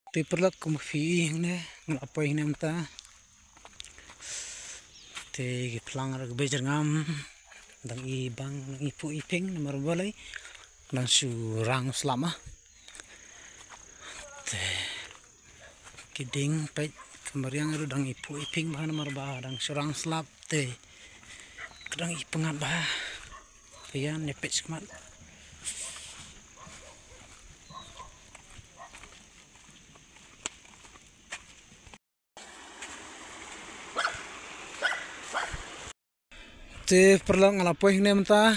Ti perlak kum fi ne ngelapoy ne mta te giplang ar bejer ngam dang I bang dang ipu iping nomor balai dang su rang selama te kiding pet kemariang ru dang ipu iping bahan nomor bah dang surang selap te kadang ipengat bah pian nepet semat te perlu ngalapoy ne mta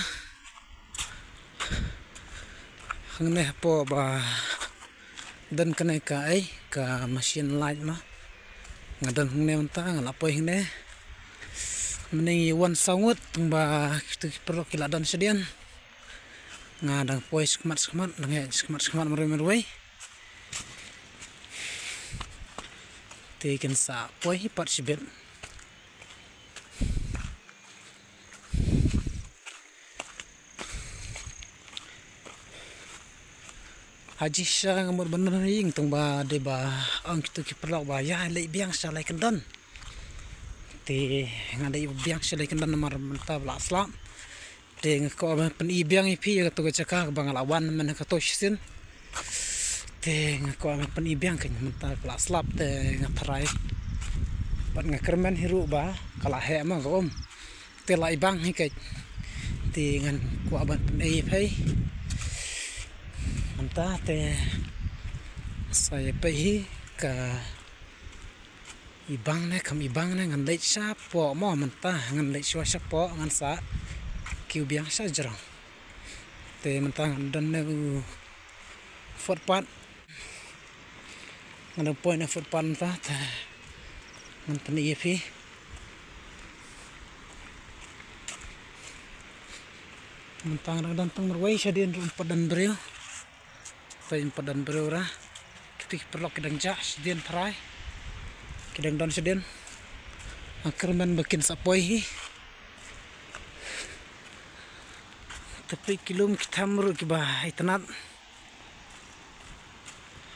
hangne po ba dan kene ka ai ka machine light ma ngadan ne mta ngalapoy ne mending iwan sangut ba tu perlu kiladan sedian ngadang poy semat nang semat meroi te ken sa poy pat sibet haji sya ngamur bener ing tung ba de ba ang tu ki perlu ba ya le biang sa lai kendan te ngadai biang sa lai kendan nomor menta bla slam te ngko pen I biang ipi ya to caka bang lawan men ka to sin te ngko pen I biang kan menta bla slap te ngathrai pat ngakermen hiru ba kala he ma gom te lai bang hi kai te ngan ko aban pen ai phai menta te saya pergi ke ibang ne kam ibang ne ngan leit sa po mo menta ngan leit sa po ngan sa kiu biang sa jarang te menta ngan dan ne footpath ngan point ne footpath menta te ngan tani fi menta ngan dan tang merwai sa din padan breu padan breu ra ketik perlu kedang ja sedien trai kedang don sedien akerman bikin sapoi hi tapi kilum kita merut ki bah itanat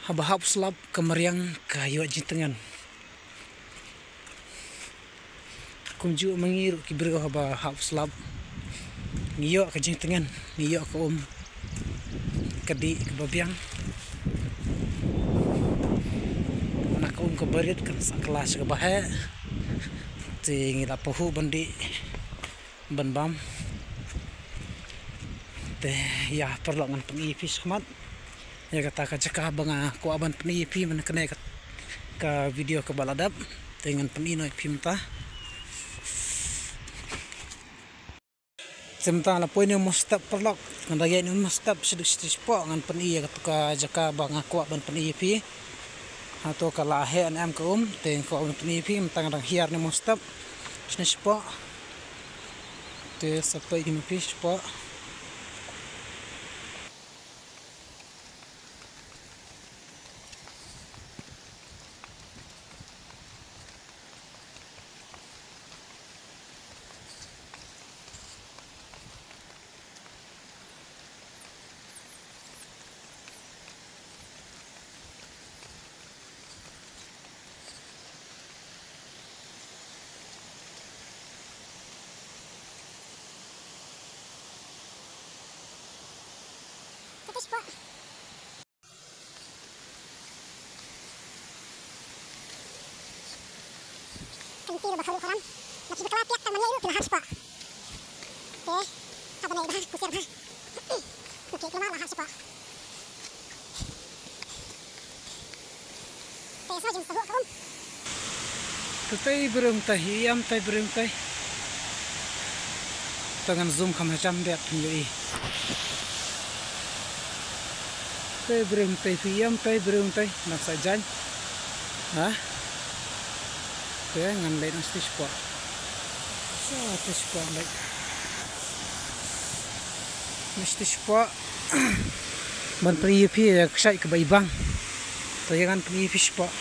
habahap slap kemariang kayu jintengan kunju mengiru ki beri habahap slap ngiyo ka jintengan ngiyo ka kadi kebabiang nak kebarit kan kelas ke bahe ting la pohu bandi banbam te ya perlu ngan pengipi semat ya kata ka cekah banga ko aban pengipi men kene ka video ke baladap dengan penino pimta semta la poine mustap perlok ngandaya ni mustap sedikit po ngan peni ka jaka bang aku ban peni pi atau kala he an am ko te ko peni pi mentang dang hiar ni mustap sne po te sapai ni pi po Tapos po. Kan tiro bakal koram. Masih berkelatiak kan mana itu kena harus pak. Oke, apa nih bah kusir bah. Oke, kena lah harus pak. Oke, saya jemput kamu. Tutai berem tahi am tai berem tai tangan zoom kam hajam dia tunjui tai berem tai fiam tai berem tai nak sajan ha te ngan lai nasti sport so te sport lai nasti sport ban pri pi ya sai ke bai bang to yang pri pi sport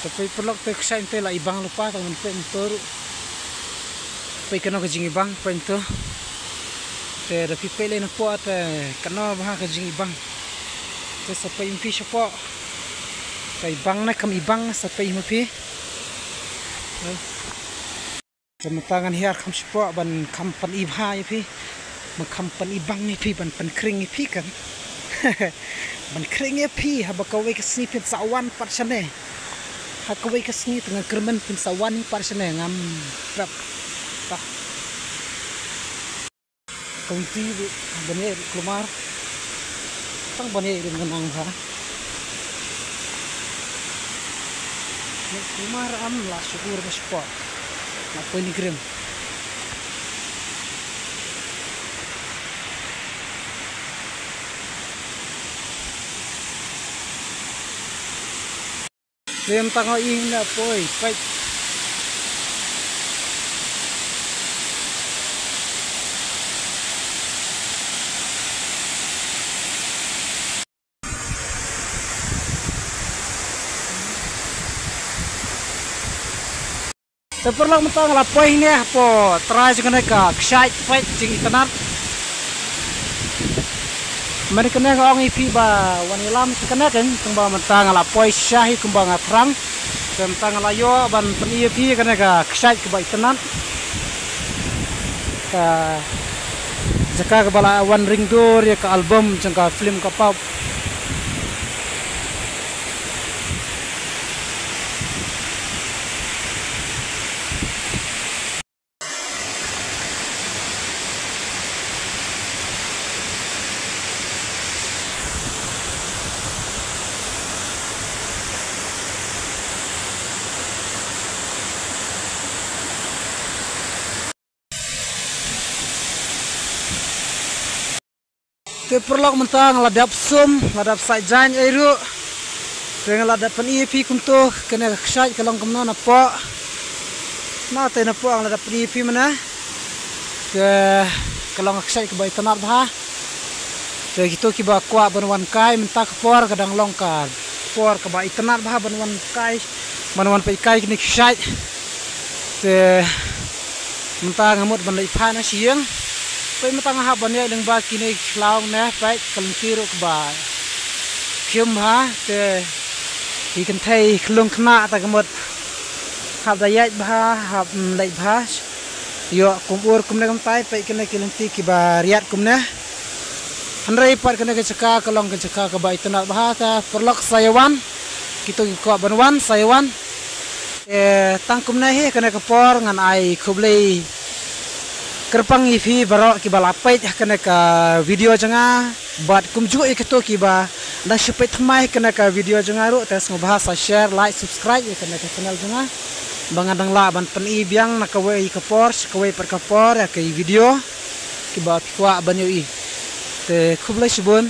Tapi perlu te ksai te la ibang lupa ta pe motor. Pe kena ke jing ibang pe to. Te da pi pe le na po te kena bah ke jing ibang. Te sa pe impi siapa. Te ibang na kam ibang sa pe impi. Sementangan hiar kam siapa ban kampan ibha ipi. Kampan ibang ipi ban pan kring ipi kan. Ban kring ipi haba kawe ke snipin sawan par sane. Hakaway kasni tengah kerman pinsawan par sane ngam rap tak kaunti bane kelumar tang bane dengan ha kelumar am la syukur bespa apa ini krim Rem tang ing na poi pai Seperlah mentang la poi ni po try jeng ka ksai pai jing internet Mari kena orang ipi ba wanilam kena kan kembang mentang la poi syahi kembang atrang tentang layo ban peni ipi kena ka ksai ke ba internet ka jaka ke bala wan ring dur ya ka album jengka film ka pop Te perlok mentang ladap sum ladap sajan airu dengan ladap pen ipi kuntuh kena ksai kalong kemna napa na te napa ang ladap pen ipi mana ke kalong ksai ke bai tanat bah te gitu ki ba kwa banwan kai minta kepor kadang longkar por ke bai tanat bah banwan kai banwan pai kai ni ksai te mentang ngamut ban lai pha na siang Pai matang ha ban ya leng ba kini laung na pai kalungkiro ke ba khium ha te ikan thai klung khna ta gamot hab da yai ba hab lai ba yo kumbur kumne kam tai pai kene kilenti ki ba riat kumne hanrai par kene ke caka kalong ke caka ke ba itna ba ta perlok sayawan kito ko banwan sayawan tang kumne he kene ke por ngan ai khublei kerpang ifi barok ki balapai kena ka video janga bat kumju iketo ki ba da shupet mai kena ka video janga ru tes ngobahasa share like subscribe kena ka channel janga bangadang la ban peni biang na kawe kapor kawe per kapor ya ke video ki ba kwa banyo i te khublai subun